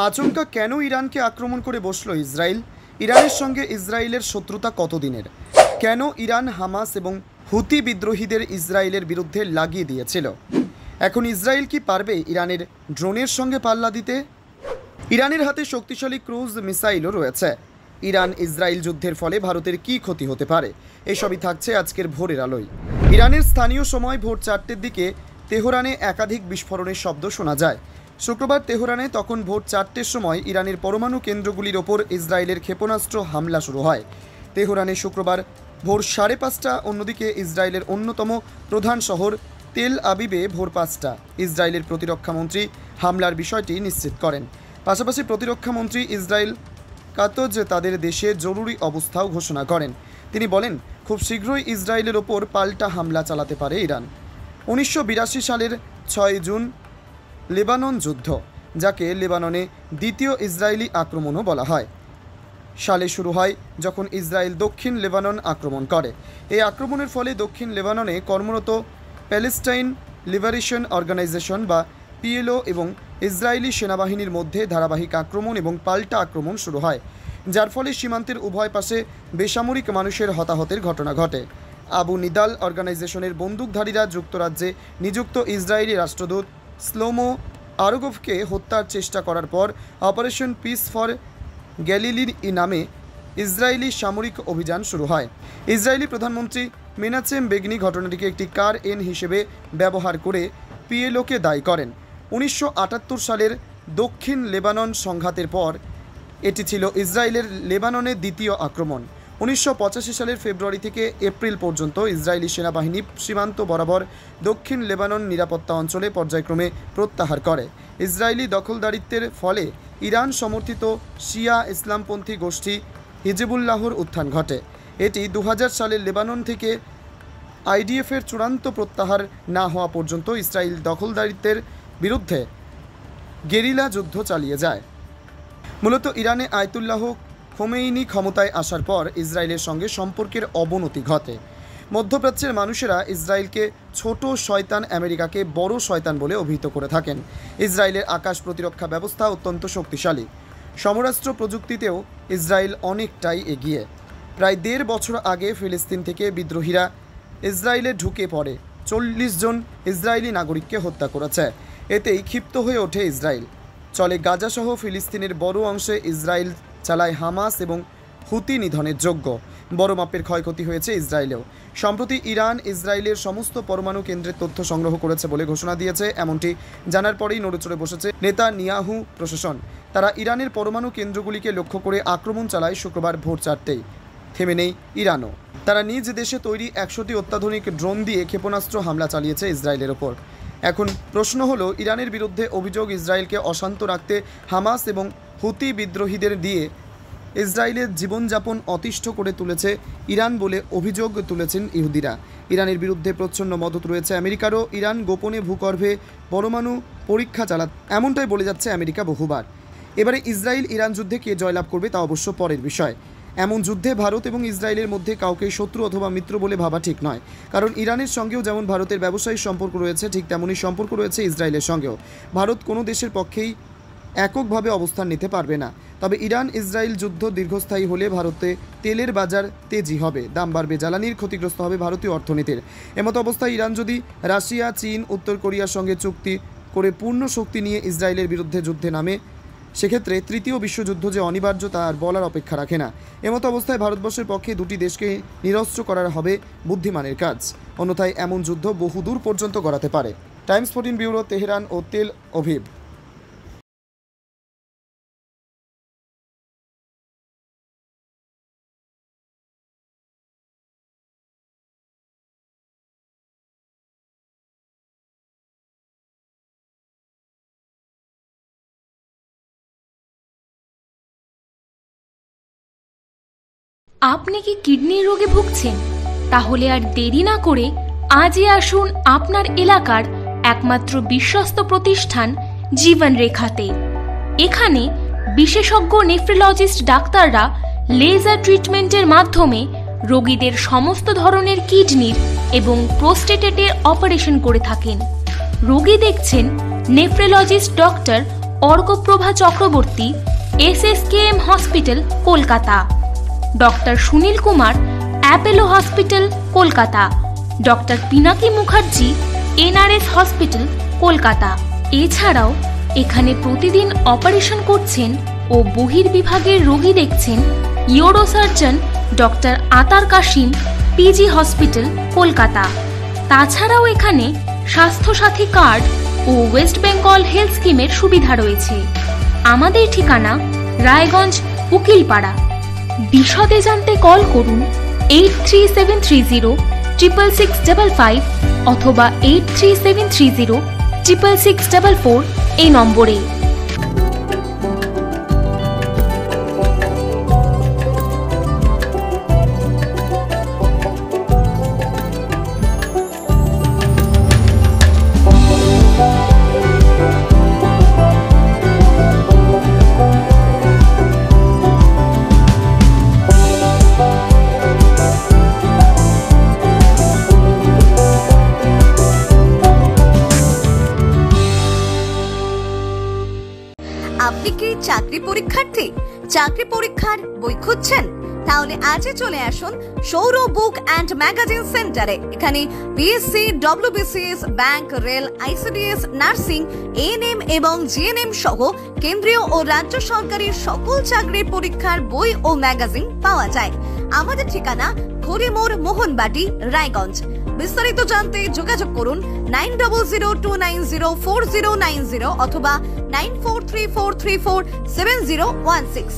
আচমকা কেন ইরানকে আক্রমণ করে বসলো ইসরায়েল? ইরানের সঙ্গে ইসরায়েলের শত্রুতা কতদিনের? কেন ইরান হামাস এবং হুতি বিদ্রোহীদের ইসরায়েলের বিরুদ্ধে লাগিয়ে দিয়েছিল? এখন ইসরায়েল কি পারবে ইরানের ড্রোনের সঙ্গে পাল্লা দিতে? ইরানের হাতে শক্তিশালী ক্রুজ মিসাইলও রয়েছে। ইরান ইসরায়েল যুদ্ধের ফলে ভারতের কি ক্ষতি হতে পারে, এসবই থাকছে আজকের ভোরের আলোয়। ইরানের স্থানীয় সময় ভোর 4টের দিকে তেহরানে একাধিক বিস্ফোরণের শব্দ শোনা যায়। শুক্রবার তেহরানে তখন ভোর 4টের সময় ইরানের পরমাণু কেন্দ্রগুলির ওপর ইসরায়েলের ক্ষেপণাস্ত্র হামলা শুরু হয়। তেহরানে শুক্রবার ভোর 5:30, অন্যদিকে ইসরায়েলের অন্যতম প্রধান শহর তেল আবিবে ভোর 5টা। ইসরায়েলের প্রতিরক্ষামন্ত্রী হামলার বিষয়টি নিশ্চিত করেন। পাশাপাশি প্রতিরক্ষামন্ত্রী ইসরায়েল কাতজ তাদের দেশে জরুরি অবস্থাও ঘোষণা করেন। তিনি বলেন, খুব শীঘ্রই ইসরায়েলের ওপর পাল্টা হামলা চালাতে পারে ইরান। 1982 সালের 6 জুন লেবানন যুদ্ধ, যাকে লেবাননে দ্বিতীয় ইসরায়েলি আক্রমণও বলা হয়, সালে শুরু হয় যখন ইসরায়েল দক্ষিণ লেবানন আক্রমণ করে। এই আক্রমণের ফলে দক্ষিণ লেবাননে কর্মরত প্যালেস্টাইন লিবারেশন অর্গানাইজেশন বা পিএলও এবং ইসরায়েলি সেনাবাহিনীর মধ্যে ধারাবাহিক আক্রমণ এবং পাল্টা আক্রমণ শুরু হয়, যার ফলে সীমান্তের উভয় পাশে বেসামরিক মানুষের হতাহতের ঘটনা ঘটে। আবু নিদাল অর্গানাইজেশনের বন্দুকধারীরা যুক্তরাজ্যে নিযুক্ত ইসরায়েলি রাষ্ট্রদূত স্লোমো আরোগভকে হত্যার চেষ্টা করার পর অপারেশন পিস ফর গ্যালিলির নামে ইসরায়েলি সামরিক অভিযান শুরু হয়। ইসরায়েলি প্রধানমন্ত্রী মেনাচেম বেগনি ঘটনাটিকে একটি কার এন হিসেবে ব্যবহার করে পিএলওকে দায়ী করেন। 1978 সালের দক্ষিণ লেবানন সংঘাতের পর এটি ছিল ইসরায়েলের লেবাননের দ্বিতীয় আক্রমণ। 1985 সালের ফেব্রুয়ারি থেকে এপ্রিল পর্যন্ত ইসরায়েলি সেনাবাহিনী সীমান্ত বরাবর দক্ষিণ লেবানন নিরাপত্তা অঞ্চলে পর্যায়ক্রমে প্রত্যাহার করে। ইসরায়েলি দখলদারিত্বের ফলে ইরান সমর্থিত শিয়া ইসলামপন্থী গোষ্ঠী হিজবুল্লাহর উত্থান ঘটে। এটি 2000 সালের লেবানন থেকে আইডিএফের চূড়ান্ত প্রত্যাহার না হওয়া পর্যন্ত ইসরায়েল দখলদারিত্বের বিরুদ্ধে গেরিলা যুদ্ধ চালিয়ে যায়। মূলত ইরানে আয়াতুল্লাহ খোমেইনি ক্ষমতায় আসার পর ইসরায়েলের সঙ্গে সম্পর্কের অবনতি ঘটে। মধ্যপ্রাচ্যের মানুষেরা ইসরায়েলকে ছোট শয়তান, আমেরিকাকে বড় শয়তান বলে অভিহিত করে থাকেন। ইসরায়েলের আকাশ প্রতিরক্ষা ব্যবস্থা অত্যন্ত শক্তিশালী। সমরাস্ত্র প্রযুক্তিতেও ইসরায়েল অনেকটাই এগিয়ে। প্রায় 1.5 বছর আগে ফিলিস্তিন থেকে বিদ্রোহীরা ইসরায়েলে ঢুকে পড়ে 40 জন ইসরায়েলি নাগরিককে হত্যা করেছে। এতেই ক্ষিপ্ত হয়ে ওঠে ইসরায়েল। চলে গাজাসহ ফিলিস্তিনের বড় অংশে ইসরায়েল চালায় হামাস এবং হুতি নিধনের যোগ্য। বড় মাপের ক্ষয়ক্ষতি হয়েছে ইসরায়েলেও। সম্প্রতি ইরান ইসরায়েলের সমস্ত পরমাণু কেন্দ্রের তথ্য সংগ্রহ করেছে বলে ঘোষণা দিয়েছে। এমনটি জানার পরেই নড়েচড়ে বসেছে নেতানিয়াহু প্রশাসন। তারা ইরানের পরমাণু কেন্দ্রগুলিকে লক্ষ্য করে আক্রমণ চালায় শুক্রবার ভোর 4টেই। থেমে নেই ইরানও। তারা নিজ দেশে তৈরি 100টি অত্যাধুনিক ড্রোন দিয়ে ক্ষেপণাস্ত্র হামলা চালিয়েছে ইসরায়েলের ওপর। এখন প্রশ্ন হলো, ইরানের বিরুদ্ধে অভিযোগ ইসরায়েলকে অশান্ত রাখতে হামাস এবং হুতি বিদ্রোহীদের দিয়ে ইসরায়েলের জীবনযাপন অতিষ্ঠ করে তুলেছে ইরান বলে অভিযোগ তুলেছেন ইহুদিরা। ইরানের বিরুদ্ধে প্রচ্ছন্ন মদত রয়েছে আমেরিকারও। ইরান গোপনে ভূগর্ভে পরমাণু পরীক্ষা এমনটাই বলে যাচ্ছে আমেরিকা বহুবার। এবারে ইসরায়েল ইরান যুদ্ধে কে জয়লাভ করবে তা অবশ্য পরের বিষয়। এমন যুদ্ধে ভারত এবং ইসরায়েলের মধ্যে কাউকে শত্রু অথবা মিত্র বলে ভাবা ঠিক নয়, কারণ ইরানের সঙ্গেও যেমন ভারতের ব্যবসায়িক সম্পর্ক রয়েছে, ঠিক তেমনই সম্পর্ক রয়েছে ইসরায়েলের সঙ্গেও। ভারত কোনো দেশের পক্ষেই এককভাবে অবস্থান নিতে পারবে না। তবে ইরান ইসরায়েল যুদ্ধ দীর্ঘস্থায়ী হলে ভারতে তেলের বাজার তেজি হবে, দাম বাড়বে, জ্বালানির ক্ষতিগ্রস্ত হবে ভারতীয় অর্থনীতির। এমতো অবস্থায় ইরান যদি রাশিয়া, চীন, উত্তর কোরিয়ার সঙ্গে চুক্তি করে পূর্ণ শক্তি নিয়ে ইসরায়েলের বিরুদ্ধে যুদ্ধে নামে, সেক্ষেত্রে তৃতীয় বিশ্বযুদ্ধ যে অনিবার্য তা আর বলার অপেক্ষা রাখে না। এমতো অবস্থায় ভারতবর্ষের পক্ষে দুটি দেশকে নিরস্ত্র করার হবে বুদ্ধিমানের কাজ। অন্যথায় এমন যুদ্ধ বহুদূর পর্যন্ত গড়াতে পারে। টাইমস 14 ব্যুরো, তেহরান ও তেল আভিভ। আপনি কি কিডনির রোগে ভুগছেন? তাহলে আর দেরি না করে আজই আসুন আপনার এলাকার একমাত্র বিশ্বস্ত প্রতিষ্ঠান জীবন রেখাতে। এখানে বিশেষজ্ঞ নেফ্রোলজিস্ট ডাক্তাররা লেজার ট্রিটমেন্টের মাধ্যমে রোগীদের সমস্ত ধরনের কিডনির এবং প্রোস্টেটের অপারেশন করে থাকেন। রোগী দেখছেন nephrologist doctor Arkaprava Chakraborty, SSKM hospital, Kolkata. Doctor Sunil Kumar, Apollo hospital, Kolkata. Doctor Pinaki Mukherjee, NRS hospital, Kolkata. এছাড়াও এখানে প্রতিদিন অপারেশন করছেন ও বহির্বিভাগের রোগী দেখছেন ইউরোসার্জন ডক্টর আতার কাশিম, PG হসপিটাল, কলকাতা। তাছাড়াও এখানে স্বাস্থ্যসাথী কার্ড ও ওয়েস্ট বেঙ্গল হেলথ স্কিমের সুবিধা রয়েছে। আমাদের ঠিকানা রায়গঞ্জ, উকিলপাড়া। বিশদে জানতে কল করুন 8373066655 অথবা 8373066644 এই নম্বরে। আপনি কি চাকরি পরীক্ষার্থী? চাকরি পরীক্ষার বই খুঁজছেন? তাহলে আজই চলে আসুন সৌর বুক অ্যান্ড ম্যাগাজিন সেন্টারে। এখানে BSc, WBCS, bank, rail, ICDS, nursing, ANM এবং GNM সহ কেন্দ্রীয় ও রাজ্য সরকারের সকল চাকরির পরীক্ষার বই ও ম্যাগাজিন পাওয়া যায়। আমাদের ঠিকানা খড়িমোড়, মোহনবাটি, রায়গঞ্জ। বিস্তারিত জানতে যোগাযোগ করুন 9002904090 অথবা 9434347016।